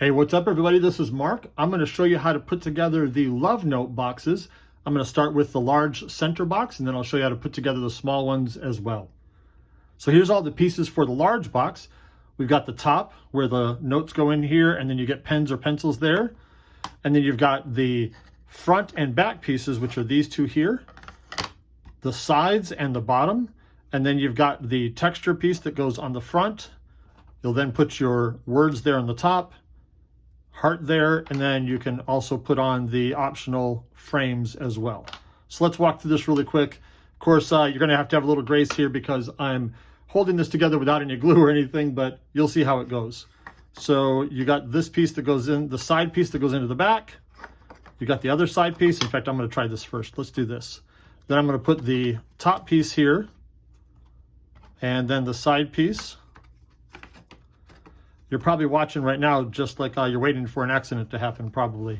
Hey, what's up everybody? This is Mark. I'm going to show you how to put together the Love Note boxes. I'm going to start with the large center box and then I'll show you how to put together the small ones as well. So here's all the pieces for the large box. We've got the top where the notes go in here and then you get pens or pencils there. And then you've got the front and back pieces, which are these two here, the sides and the bottom. And then you've got the texture piece that goes on the front. You'll then put your words there on the top, heart there, and then you can also put on the optional frames as well. So let's walk through this really quick. Of course, you're going to have a little grace here because I'm holding this together without any glue or anything, but you'll see how it goes. So you got this piece that goes in, the side piece that goes into the back. You got the other side piece. In fact, I'm going to try this first. Let's do this. Then I'm going to put the top piece here and then the side piece. You're probably watching right now just like you're waiting for an accident to happen probably.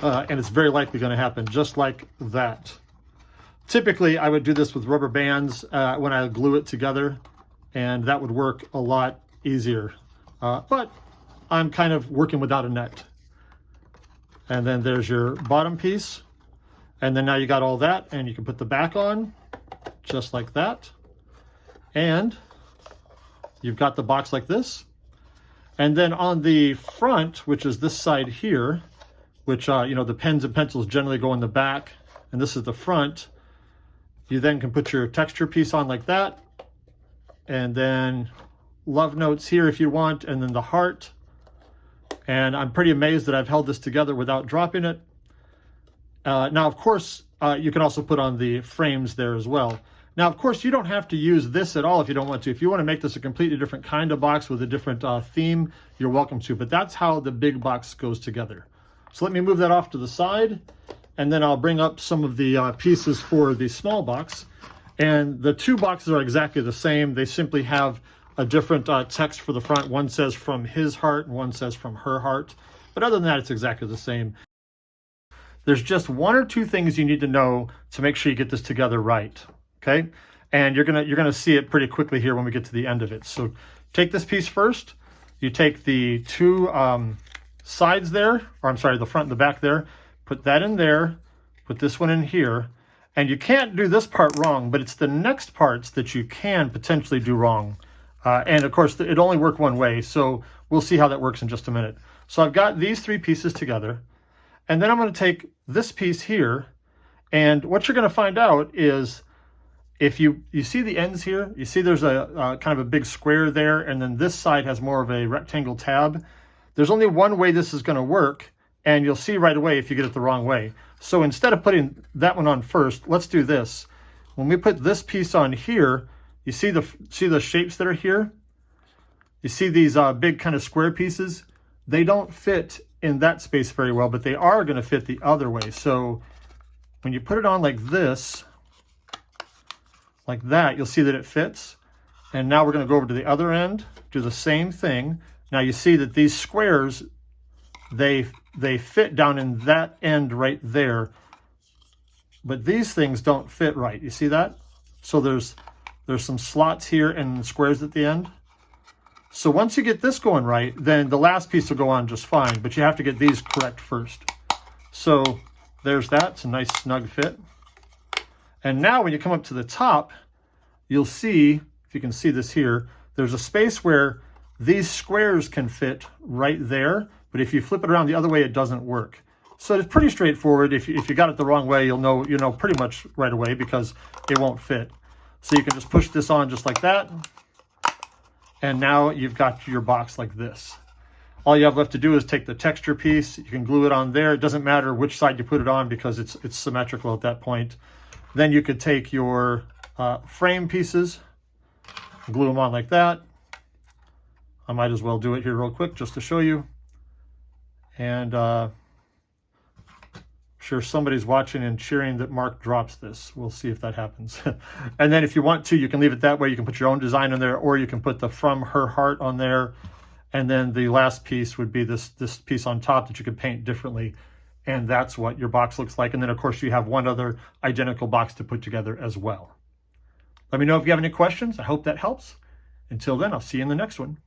And it's very likely going to happen just like that. Typically, I would do this with rubber bands when I glue it together, and that would work a lot easier. But I'm kind of working without a net. And then there's your bottom piece. And then now you got all that, and you can put the back on just like that. And you've got the box like this. And then on the front, which is this side here, which, the pens and pencils generally go in the back, and this is the front, you then can put your texture piece on like that, and then love notes here if you want, and then the heart. And I'm pretty amazed that I've held this together without dropping it. Now, of course, you can also put on the frames there as well. Now, of course, you don't have to use this at all if you don't want to. If you want to make this a completely different kind of box with a different theme, you're welcome to. But that's how the big box goes together. So let me move that off to the side, and then I'll bring up some of the pieces for the small box. And the two boxes are exactly the same. They simply have a different text for the front. One says from his heart, and one says from her heart. But other than that, it's exactly the same. There's just one or two things you need to know to make sure you get this together right. Okay, and you're gonna see it pretty quickly here when we get to the end of it. So take this piece first. You take the two sides there, or I'm sorry, the front and the back there. Put that in there. Put this one in here. And you can't do this part wrong, but it's the next parts that you can potentially do wrong. And of course, it only works one way. So we'll see how that works in just a minute. So I've got these three pieces together, and then I'm going to take this piece here. And what you're going to find out is, if you see the ends here, you see there's a kind of a big square there, and then this side has more of a rectangle tab. There's only one way this is going to work, and you'll see right away if you get it the wrong way. So instead of putting that one on first, let's do this. When we put this piece on here, you see the shapes that are here? You see these big kind of square pieces? They don't fit in that space very well, but they are going to fit the other way. So when you put it on like this, like that, you'll see that it fits. And now we're going to go over to the other end, do the same thing. Now you see that these squares, they fit down in that end right there, but these things don't fit right. You see that? So there's some slots here and squares at the end. So once you get this going right, then the last piece will go on just fine, but you have to get these correct first. So there's that. It's a nice snug fit. And now when you come up to the top, you'll see, if you can see this here, there's a space where these squares can fit right there, but if you flip it around the other way, it doesn't work. So it's pretty straightforward. If you got it the wrong way, you'll know pretty much right away because it won't fit. So you can just push this on just like that, and now you've got your box like this. All you have left to do is take the texture piece. You can glue it on there. It doesn't matter which side you put it on because it's symmetrical at that point. Then you could take your frame pieces, glue them on like that. I might as well do it here real quick just to show you. And I'm sure somebody's watching and cheering that Mark drops this. We'll see if that happens. And then if you want to, you can leave it that way. You can put your own design on there, or you can put the from her heart on there. And then the last piece would be this piece on top that you could paint differently. And that's what your box looks like. And then, of course, you have one other identical box to put together as well. Let me know if you have any questions. I hope that helps. Until then, I'll see you in the next one.